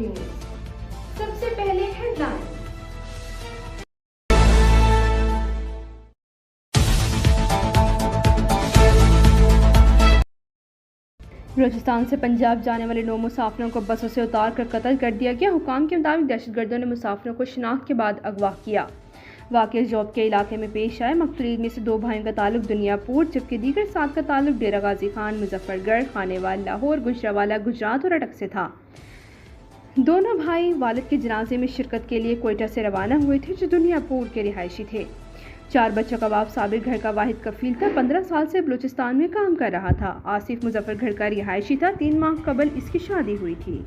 TV news. सबसे पहले headline. Balochistan से पंजाब जाने वाले 9 मुसाफिरों को बसों से उतार कर कत्ल कर दिया गया। हुकाम के मुताबिक दहशतगर्दों ने मुसाफिरों को शिनाख्त के बाद अगवा किया। वाक़या जॉब के इलाके में पेश आया। मक़तूलीन में से 2 भाइयों का ताल्लुक दुनियापुर जबकि दीगर 7 का ताल्लुक डेरा गाजी खान, मुजफ्फरगढ़, खानेवाल, लाहौर, गुजरावाला, गुजरात और अटक से था। दोनों भाई वालिद के जनाजे में शिरकत के लिए कोयटा से रवाना हुए थे जो दुनियापुर के रिहायशी थे। 4 बच्चों का बाप साबिर घर का वाहिद कफील था। 15 साल से बलूचिस्तान में काम कर रहा था। आसिफ मुजफ्फरगढ़ का रिहायशी था। 3 माह कबल इसकी शादी हुई थी।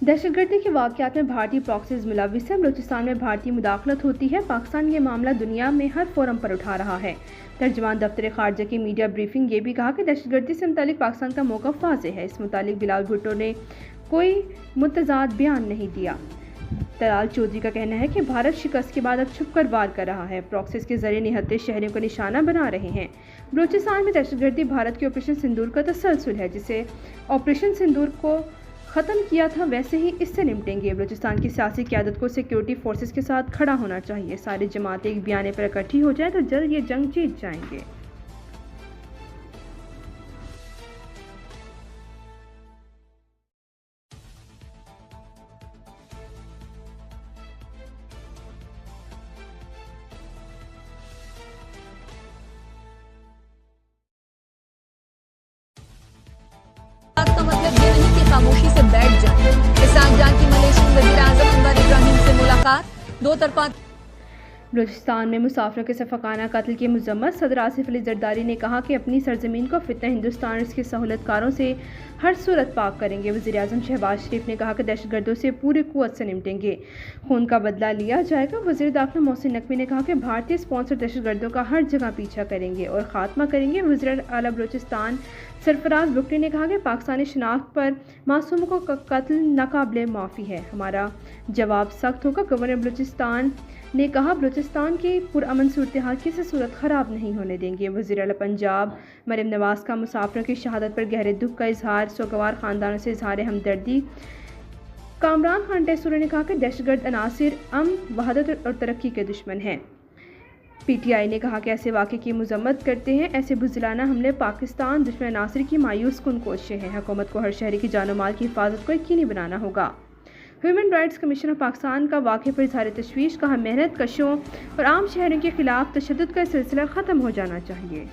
दहशतगर्दी के वाक़यात में भारतीय प्रॉक्सीज मुलविस है। बलूचिस्तान में भारतीय मुदाखलत होती है। पाकिस्तान ये मामला दुनिया में हर फोरम पर उठा रहा है। तर्जमान दफ्तर खारजा की मीडिया ब्रीफिंग ये भी कहा कि दहशतगर्दी से मुतालिक पाकिस्तान का मौक़िफ़ वाज़ेह है। इस मुतालिक बिलाल भुट्टो ने कोई मुतज़ाद बयान नहीं दिया। तलाल चौधरी का कहना है कि भारत शिकस्त के बाद अब छुपकर वार कर रहा है। प्रॉक्सीज के जरिए निहत्थे शहरियों को निशाना बना रहे हैं। बलूचिस्तान में दहशतगर्दी भारत के ऑपरेशन सिंदूर का तसलसल है। जिसे ऑपरेशन सिंदूर को ख़त्म किया था वैसे ही इससे निपटेंगे। बलूचिस्तान की सियासी क़यादत को सिक्योरिटी फोर्सेस के साथ खड़ा होना चाहिए। सारी जमातें एक बयाने पर इकट्ठी हो जाए तो जल्द ये जंग जीत जाएंगे। का मतलब ये नहीं कि खामोशी से बैठ जाए। इसाक जान की मलेशियन वज़ीर आज़म अनवर इब्राहिम से मुलाकात। 2 तरफा बलूचिस्तान में मुसाफिरों के सफाकाना कत्ल की मजम्मत। सदर आसिफ अली जरदारी ने कहा कि अपनी सरजमीन को फितना हिंदुस्तान इसके सहूलतकारों से हर सूरत पाक करेंगे। वज़ीर आज़म शहबाज शरीफ ने कहा कि दहशतगर्दों से पूरी कुव्वत से निपटेंगे, खून का बदला लिया जाएगा। वज़ीर दाखिला मोहसिन नकवी ने कहा कि भारतीय स्पॉन्सर दहशतगर्दों का हर जगह पीछा करेंगे और ख़ात्मा करेंगे। वज़ीर आला बलूचिस्तान सरफराज बुगटी ने कहा कि पाकिस्तानी शनाख्त पर मासूमों को कत्ल नाकाबिले माफ़ी है। हमारा जवाब सख्त होगा। गवर्नर बलूचिस्तान ने कहा बलूचिस्तान की पुरअमन सूरत हाल किसी सूरत ख़राब नहीं होने देंगे। वज़ीर आला पंजाब मरियम नवाज़ का मुसाफिरों की शहादत पर गहरे दुख का इजहार। सोगवार ख़ानदानों से इजहार हमदर्दी। कामरान खान टेसूरी ने कहा कि दहशतगर्द अनासिर अमन, वहदत और तरक्की के दुश्मन हैं। PTI ने कहा कि ऐसे वाक़े की मजम्मत करते हैं। ऐसे बुज़दिलाना हमले पाकिस्तान दुश्मन अनासिर की मायूस कुन कोशिशें हैं। हुकूमत को हर शहरी की जान और माल की हिफाजत को यकीनी बनाना होगा। Human rights commission of Pakistan का वाक़े पर इज़हार तशवीश। कहा मेहनत कशों और आम शहरों के खिलाफ तशद्दुद का सिलसिला ख़त्म हो जाना चाहिए।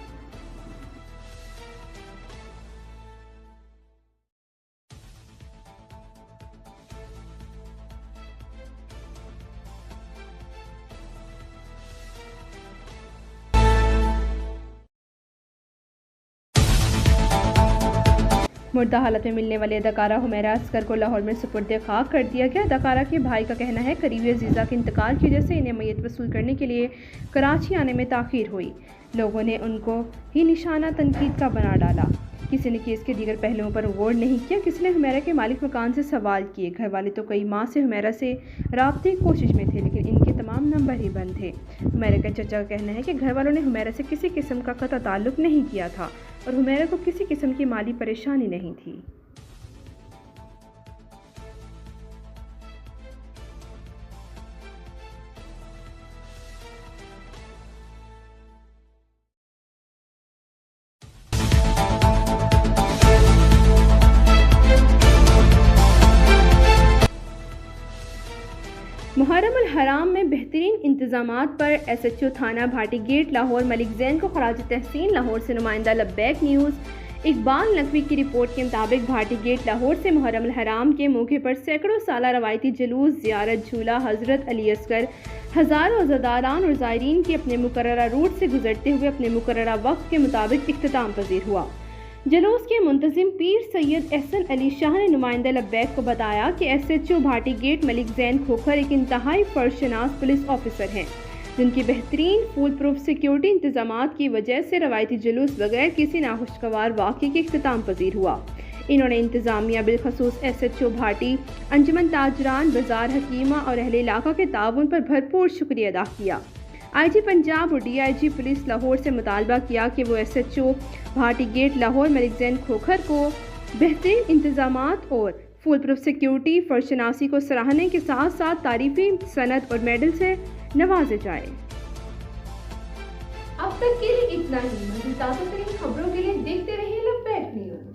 मुर्दा हालत में मिलने वाली अदाकारा हुमैरा असगर को लाहौर में सुपुर्द खाक कर दिया गया। अदाकारा के भाई का कहना है करीबी अजीज़ा के इंतकाल की वजह से इन्हें मैयत वसूल करने के लिए कराची आने में ताख़ीर हुई। लोगों ने उनको ही निशाना तनकीद का बना डाला। किसी ने केस के दीगर पहलुओं पर गौर नहीं किया। किसी ने हुमैरा के मालिक मकान से सवाल किए। घर वाले तो कई माह से हुमैरा से राब्ते की कोशिश में थे लेकिन इनके तमाम नंबर ही बंद थे। हुमैरा के चचा का कहना है कि घर वालों ने हुमैरा से किसी किस्म का कतई ताल्लुक़ नहीं किया था और हुमैरा को किसी किस्म की माली परेशानी नहीं थी। मुहर्रम अल हराम में बेहतरीन इंतजामात पर SHO थाना भाटी गेट लाहौर मलिक जैन को खराज तहसीन। लाहौर से नुमाइंदा लब्बैक न्यूज़ इकबाल नकवी की रिपोर्ट के मुताबिक भाटी गेट लाहौर से मुहर्रम अल हराम के मौके पर सैकड़ों साला रवायती जुलूस, ज़ियारत, झूला, हज़रत अली असगर, हज़ारों अज़ादारान और ज़ायरीन के अपने मुकर्ररा रूट से गुजरते हुए अपने मुकर्ररा वक्त के मुताबिक इख्तिताम पजीर हुआ। जुलूस के मुंतजिम पीर सैयद एहसन अली शाह ने नुमाइंदा लब्बैक को बताया कि SHO भाटी गेट मलिक जैन खोखर एक इंतहाई फर्शनास पुलिस ऑफिसर हैं, जिनकी बेहतरीन फुल प्रूफ सिक्योरिटी इंतजामात की वजह से रवायती जुलूस बगैर किसी नाखुशगवार वाक़े के इख्तिताम पजीर हुआ। इन्होंने इंतजामिया बिलखसूस SHO भाटी, अंजुमन ताजरान, बाजार हकीमा और अहले इलाका के ताउन पर भरपूर शुक्रिया अदा किया। IG पंजाब और DIG पुलिस लाहौर से मुतालबा किया कि वो SHO भाटी गेट लाहौर मलिक जैन खोखर को बेहतरीन इंतजामात और फुल प्रूफ सिक्योरिटी फर्शनासी को सराहने के साथ साथ तारीफी सनद और मेडल से नवाजे जाए। अब तक के लिए इतना ही। ताज़ा तरीन खबरों के लिए देखते रहिए लब्बैक न्यूज़।